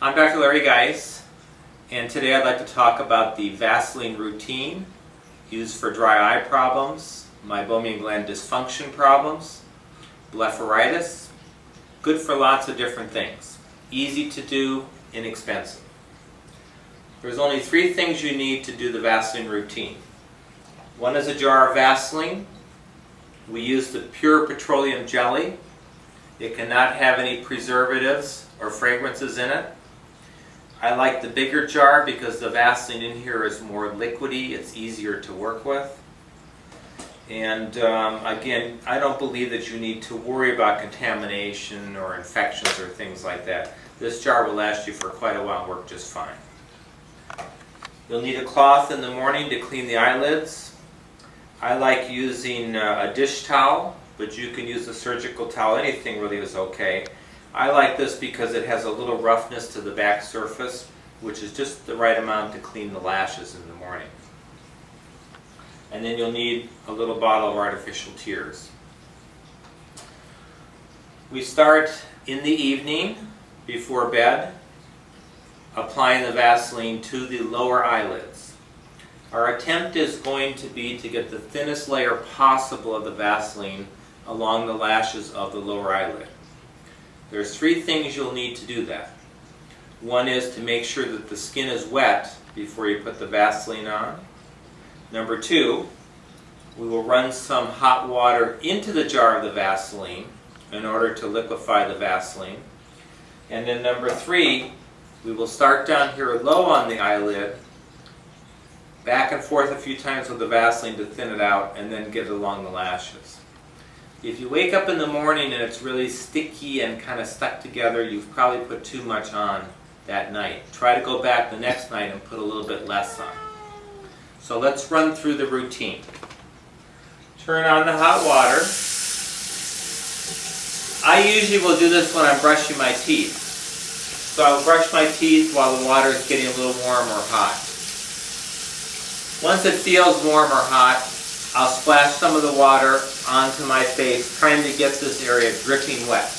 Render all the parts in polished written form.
I'm Dr. Larry Geisse, and today I'd like to talk about the Vaseline routine used for dry eye problems, meibomian gland dysfunction problems, blepharitis. Good for lots of different things. Easy to do, inexpensive. There's only 3 things you need to do the Vaseline routine. One is a jar of Vaseline. We use the pure petroleum jelly. It cannot have any preservatives or fragrances in it. I like the bigger jar because the Vaseline in here is more liquidy, it's easier to work with. And again, I don't believe that you need to worry about contamination or infections or things like that. This jar will last you for quite a while and work just fine. You'll need a cloth in the morning to clean the eyelids. I like using a dish towel, but you can use a surgical towel. Anything really is okay. I like this because it has a little roughness to the back surface, which is just the right amount to clean the lashes in the morning. And then you'll need a little bottle of artificial tears. We start in the evening before bed, applying the Vaseline to the lower eyelids. Our attempt is going to be to get the thinnest layer possible of the Vaseline along the lashes of the lower eyelid. There's 3 things you'll need to do that. One is to make sure that the skin is wet before you put the Vaseline on. Number 2, we will run some hot water into the jar of the Vaseline in order to liquefy the Vaseline. And then number 3, we will start down here low on the eyelid, back and forth a few times with the Vaseline to thin it out, and then get it along the lashes. If you wake up in the morning and it's really sticky and kind of stuck together, you've probably put too much on that night. Try to go back the next night and put a little bit less on. So let's run through the routine. Turn on the hot water. I usually will do this when I'm brushing my teeth. So I'll brush my teeth while the water is getting a little warm or hot. Once it feels warm or hot, I'll splash some of the water onto my face, trying to get this area dripping wet.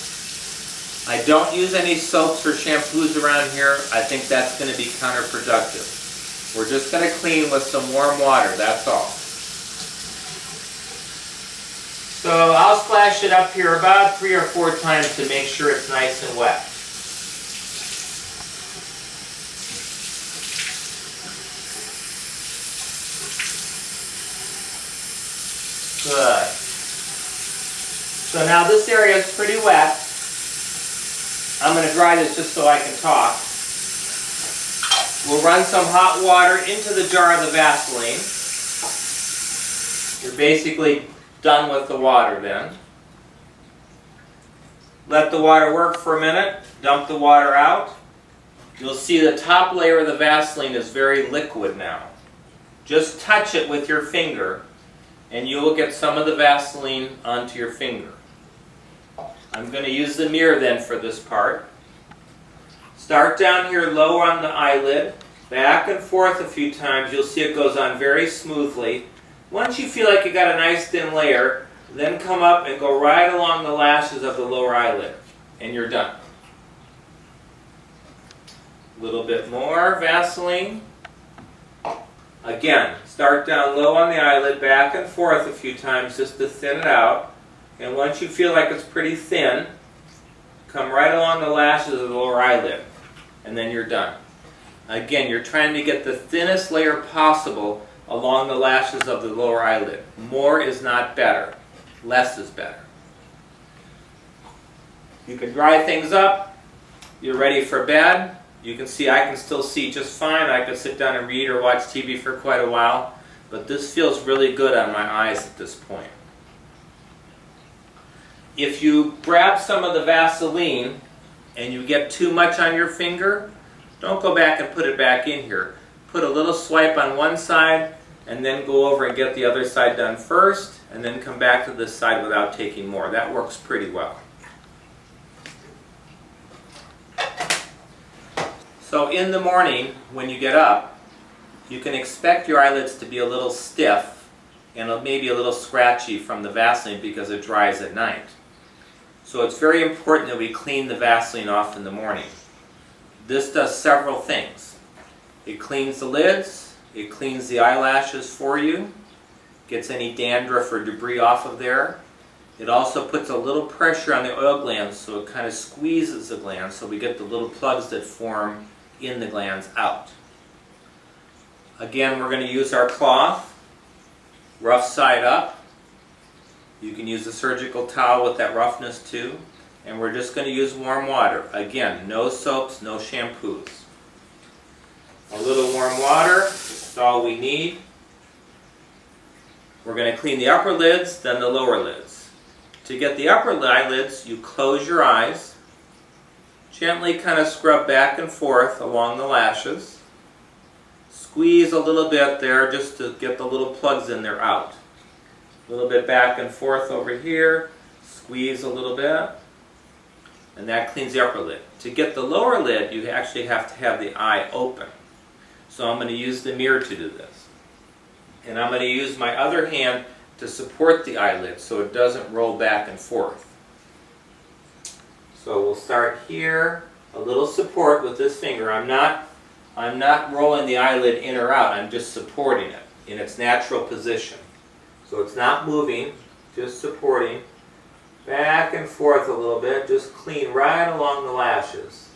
I don't use any soaps or shampoos around here. I think that's going to be counterproductive. We're just going to clean with some warm water, that's all. So I'll splash it up here about 3 or 4 times to make sure it's nice and wet. Good. So now this area is pretty wet. I'm going to dry this just so I can talk. We'll run some hot water into the jar of the Vaseline. You're basically done with the water then. Let the water work for a minute. Dump the water out. You'll see the top layer of the Vaseline is very liquid now. Just touch it with your finger and you will get some of the Vaseline onto your finger. I'm going to use the mirror then for this part. Start down here low on the eyelid, back and forth a few times. You'll see it goes on very smoothly. Once you feel like you got a nice thin layer, then come up and go right along the lashes of the lower eyelid, and you're done. A little bit more Vaseline. Again, start down low on the eyelid, back and forth a few times just to thin it out. And once you feel like it's pretty thin, come right along the lashes of the lower eyelid. And then you're done. Again, you're trying to get the thinnest layer possible along the lashes of the lower eyelid. More is not better. Less is better. You can dry things up. You're ready for bed. You can see I can still see just fine. I could sit down and read or watch TV for quite a while. But this feels really good on my eyes at this point. If you grab some of the Vaseline and you get too much on your finger, don't go back and put it back in here. Put a little swipe on one side and then go over and get the other side done first and then come back to this side without taking more. That works pretty well. So in the morning, when you get up, you can expect your eyelids to be a little stiff and maybe a little scratchy from the Vaseline because it dries at night. So it's very important that we clean the Vaseline off in the morning. This does several things. It cleans the lids, it cleans the eyelashes for you, gets any dandruff or debris off of there. It also puts a little pressure on the oil glands, so it kind of squeezes the glands so we get the little plugs that form in the glands out. Again, we're going to use our cloth, rough side up. You can use a surgical towel with that roughness too. And we're just going to use warm water. Again, no soaps, no shampoos. A little warm water, that's all we need. We're going to clean the upper lids, then the lower lids. To get the upper eyelids, you close your eyes, gently kind of scrub back and forth along the lashes. Squeeze a little bit there just to get the little plugs in there out. A little bit back and forth over here, squeeze a little bit, and that cleans the upper lid. To get the lower lid, you actually have to have the eye open. So I'm going to use the mirror to do this. And I'm going to use my other hand to support the eyelid so it doesn't roll back and forth. So we'll start here, a little support with this finger. I'm not rolling the eyelid in or out, I'm just supporting it in its natural position. So it's not moving, just supporting. Back and forth a little bit, just clean right along the lashes.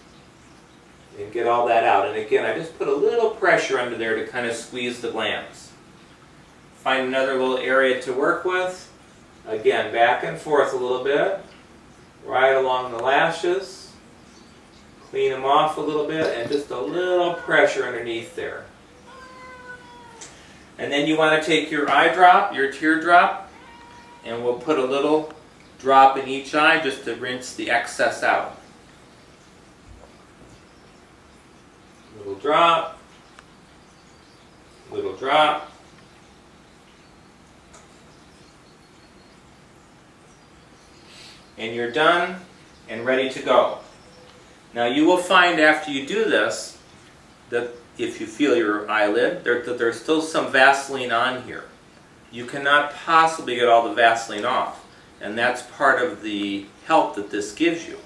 And get all that out. And again, I just put a little pressure under there to kind of squeeze the glands. Find another little area to work with. Again, back and forth a little bit. Right along the lashes. Clean them off a little bit and just a little pressure underneath there. And then you want to take your eye drop, your tear drop, and we'll put a little drop in each eye just to rinse the excess out. Little drop, little drop. And you're done and ready to go. Now you will find after you do this that if you feel your eyelid, that there's still some Vaseline on here. You cannot possibly get all the Vaseline off, and that's part of the help that this gives you.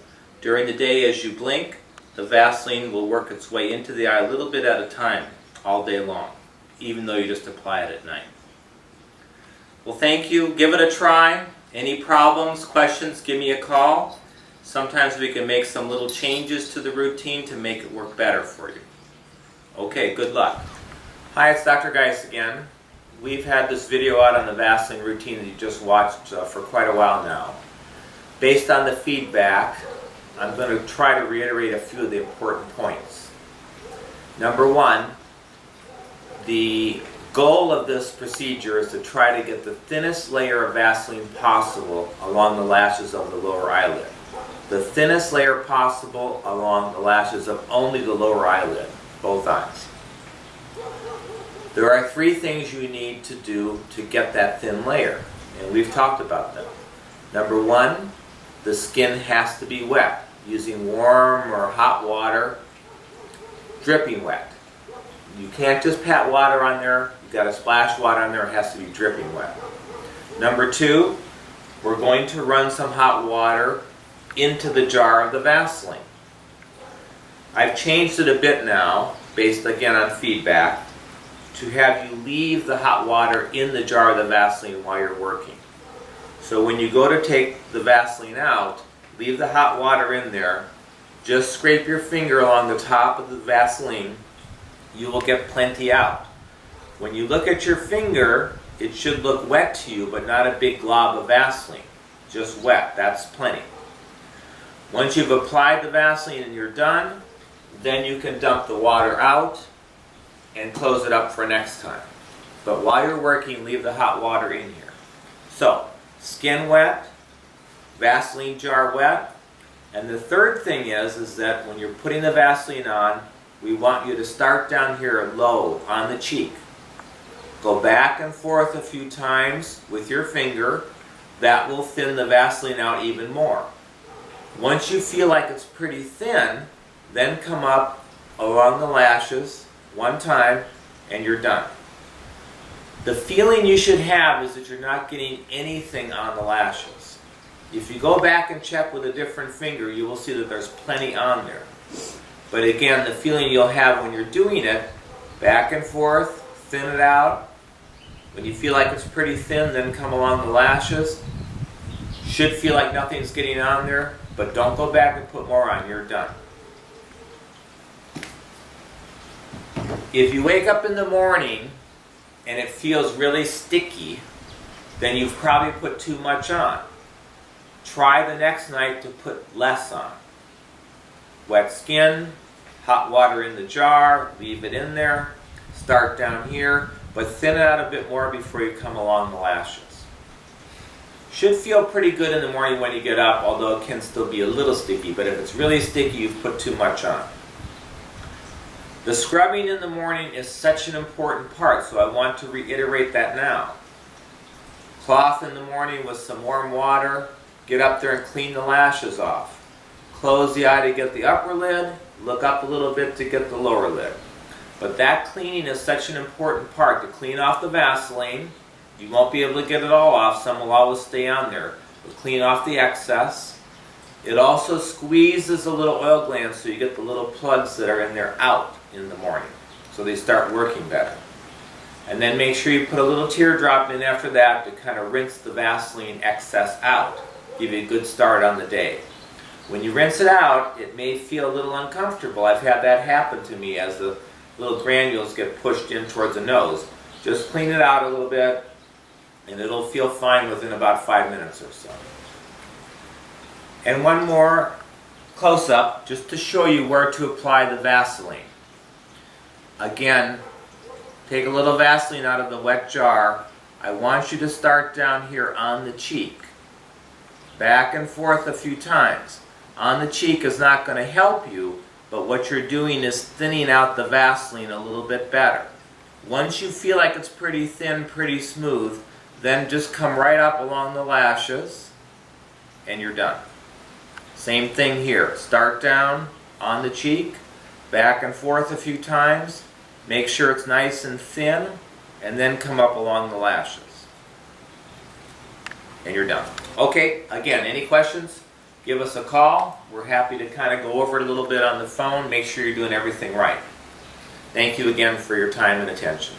During the day as you blink, the Vaseline will work its way into the eye a little bit at a time, all day long, even though you just apply it at night. Well, thank you. Give it a try. Any problems, questions, give me a call. Sometimes we can make some little changes to the routine to make it work better for you. Okay, good luck. Hi, it's Dr. Geisse again. We've had this video out on the Vaseline routine that you just watched for quite a while now. Based on the feedback, I'm going to try to reiterate a few of the important points. Number one, the goal of this procedure is to try to get the thinnest layer of Vaseline possible along the lashes of the lower eyelid. The thinnest layer possible along the lashes of only the lower eyelid, both eyes. There are three things you need to do to get that thin layer, and we've talked about them. Number one, the skin has to be wet, using warm or hot water, dripping wet. You can't just pat water on there, you've got to splash water on there, it has to be dripping wet. Number two, we're going to run some hot water into the jar of the Vaseline. I've changed it a bit now, based again on feedback, to have you leave the hot water in the jar of the Vaseline while you're working. So when you go to take the Vaseline out, leave the hot water in there, just scrape your finger along the top of the Vaseline, you will get plenty out. When you look at your finger, it should look wet to you, but not a big glob of Vaseline. Just wet, that's plenty. Once you've applied the Vaseline and you're done, then you can dump the water out and close it up for next time. But while you're working, leave the hot water in here. So, skin wet, Vaseline jar wet, and the third thing is that when you're putting the Vaseline on, we want you to start down here low on the cheek. Go back and forth a few times with your finger. That will thin the Vaseline out even more. Once you feel like it's pretty thin, then come up along the lashes one time and you're done. The feeling you should have is that you're not getting anything on the lashes. If you go back and check with a different finger, you will see that there's plenty on there. But again, the feeling you'll have when you're doing it, back and forth, thin it out. When you feel like it's pretty thin, then come along the lashes. Should feel like nothing's getting on there, but don't go back and put more on. You're done. If you wake up in the morning and it feels really sticky, then you've probably put too much on. Try the next night to put less on. Wet skin, hot water in the jar, leave it in there, start down here, but thin it out a bit more before you come along the lashes. Should feel pretty good in the morning when you get up, although it can still be a little sticky, but if it's really sticky, you've put too much on. The scrubbing in the morning is such an important part, so I want to reiterate that now. Cloth in the morning with some warm water, get up there and clean the lashes off. Close the eye to get the upper lid, look up a little bit to get the lower lid. But that cleaning is such an important part, to clean off the Vaseline. You won't be able to get it all off, some will always stay on there. But clean off the excess. It also squeezes the little oil glands so you get the little plugs that are in there out in the morning, so they start working better. And then make sure you put a little teardrop in after that to kind of rinse the Vaseline excess out. Give you a good start on the day. When you rinse it out, it may feel a little uncomfortable. I've had that happen to me as the little granules get pushed in towards the nose. Just clean it out a little bit and it'll feel fine within about 5 minutes or so. And one more close-up just to show you where to apply the Vaseline. Again, take a little Vaseline out of the wet jar. I want you to start down here on the cheek. Back and forth a few times. On the cheek is not going to help you, but what you're doing is thinning out the Vaseline a little bit better. Once you feel like it's pretty thin, pretty smooth, then just come right up along the lashes and you're done. Same thing here. Start down on the cheek, back and forth a few times, make sure it's nice and thin, and then come up along the lashes. And you're done. Okay, again, any questions? Give us a call. We're happy to kind of go over it a little bit on the phone, make sure you're doing everything right. Thank you again for your time and attention.